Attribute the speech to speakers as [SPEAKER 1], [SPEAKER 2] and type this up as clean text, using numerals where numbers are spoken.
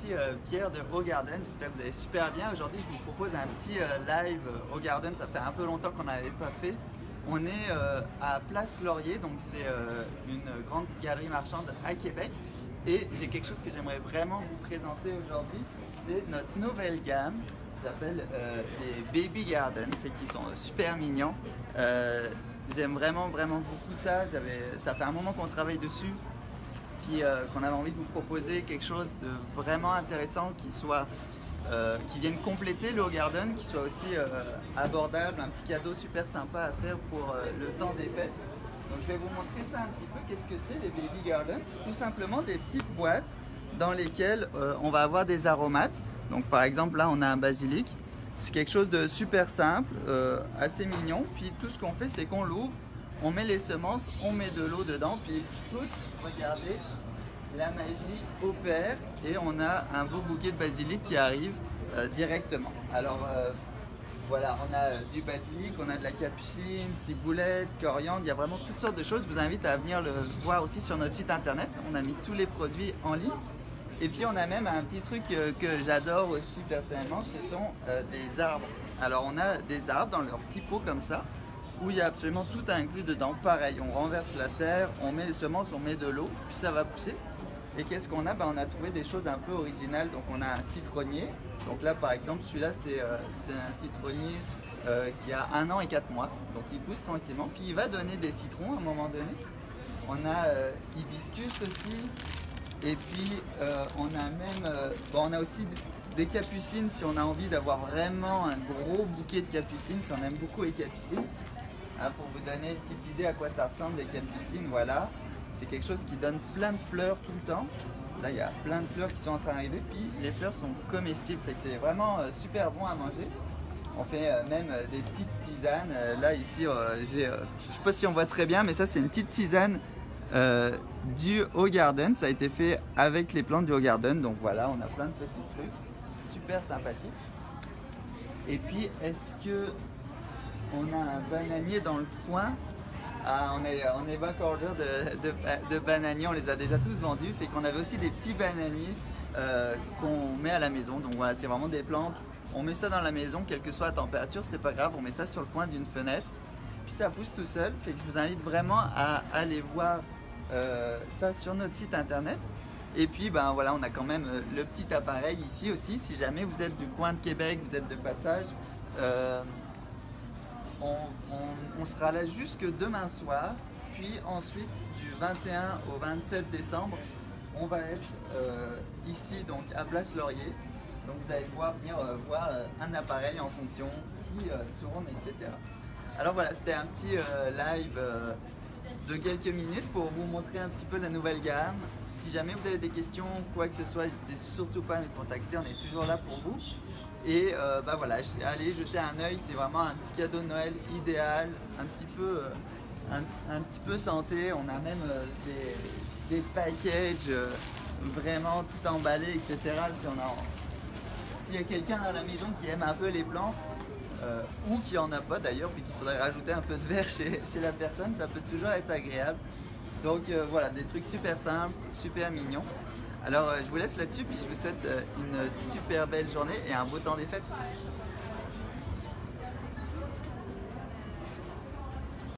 [SPEAKER 1] ici Pierre de Haut Garden, j'espère que vous allez super bien. Aujourd'hui je vous propose un petit live Haut Garden, ça fait un peu longtemps qu'on n'avait pas fait. On est à Place Laurier, donc c'est une grande galerie marchande à Québec. Et j'ai quelque chose que j'aimerais vraiment vous présenter aujourd'hui, c'est notre nouvelle gamme qui s'appelle les Baby Garden, qui sont super mignons. J'aime vraiment beaucoup ça, ça fait un moment qu'on travaille dessus. Puis qu'on avait envie de vous proposer quelque chose de vraiment intéressant qui vienne compléter le Haut Garden, qui soit aussi abordable, un petit cadeau super sympa à faire pour le temps des fêtes. Donc je vais vous montrer ça un petit peu. Qu'est-ce que c'est les Baby Garden? Tout simplement des petites boîtes dans lesquelles on va avoir des aromates. Donc par exemple là on a un basilic. C'est quelque chose de super simple, assez mignon. Puis tout ce qu'on fait c'est qu'on l'ouvre, on met les semences, on met de l'eau dedans, puis écoute, regardez, la magie opère et on a un beau bouquet de basilic qui arrive directement. Alors voilà, on a du basilic, on a de la capucine, ciboulette, coriandre, il y a vraiment toutes sortes de choses. Je vous invite à venir le voir aussi sur notre site internet. On a mis tous les produits en ligne. Et puis on a même un petit truc que j'adore aussi personnellement, ce sont des arbres. Alors on a des arbres dans leur petits pots comme ça, où il y a absolument tout inclus dedans. Pareil, on renverse la terre, on met les semences, on met de l'eau, puis ça va pousser. Et qu'est-ce qu'on a? On a trouvé des choses un peu originales. Donc on a un citronnier. Donc là par exemple, celui-là c'est un citronnier qui a 1 an et 4 mois. Donc il pousse tranquillement, puis il va donner des citrons à un moment donné. On a hibiscus aussi. Et puis on a même, on a aussi des capucines si on a envie d'avoir vraiment un gros bouquet de capucines, si on aime beaucoup les capucines. Pour vous donner une petite idée à quoi ça ressemble des capucines, voilà. C'est quelque chose qui donne plein de fleurs tout le temps. Là, il y a plein de fleurs qui sont en train d'arriver, puis les fleurs sont comestibles, c'est vraiment super bon à manger. On fait même des petites tisanes. Là, ici, je ne sais pas si on voit très bien, mais ça, c'est une petite tisane du Haut Garden. Ça a été fait avec les plantes du Haut Garden. Donc voilà, on a plein de petits trucs super sympathiques. Et puis, est-ce que on a un bananier dans le coin? On est back-order de bananiers, on les a déjà tous vendus. Fait qu'on avait aussi des petits bananiers qu'on met à la maison. Donc voilà, c'est vraiment des plantes. On met ça dans la maison, quelle que soit la température, c'est pas grave. On met ça sur le coin d'une fenêtre. Puis ça pousse tout seul. Fait que je vous invite vraiment à aller voir ça sur notre site internet. Et puis voilà, on a quand même le petit appareil ici aussi. Si jamais vous êtes du coin de Québec, vous êtes de passage, on sera là jusque demain soir, puis ensuite du 21 au 27 décembre, on va être ici donc à Place Laurier. Donc vous allez pouvoir venir voir un appareil en fonction qui tourne, etc. Alors voilà, c'était un petit live de quelques minutes pour vous montrer un petit peu la nouvelle gamme. Si jamais vous avez des questions, quoi que ce soit, n'hésitez surtout pas à nous contacter, on est toujours là pour vous. Et voilà, allez jeter un œil, c'est vraiment un petit cadeau de Noël idéal, un petit peu santé. On a même des packages vraiment tout emballés, etc. S'il y a quelqu'un dans la maison qui aime un peu les plantes, ou qui en a pas d'ailleurs, puis qu'il faudrait rajouter un peu de verre chez la personne, ça peut toujours être agréable. Donc voilà, des trucs super simples, super mignons. Alors je vous laisse là-dessus, puis je vous souhaite une super belle journée et un beau temps des fêtes.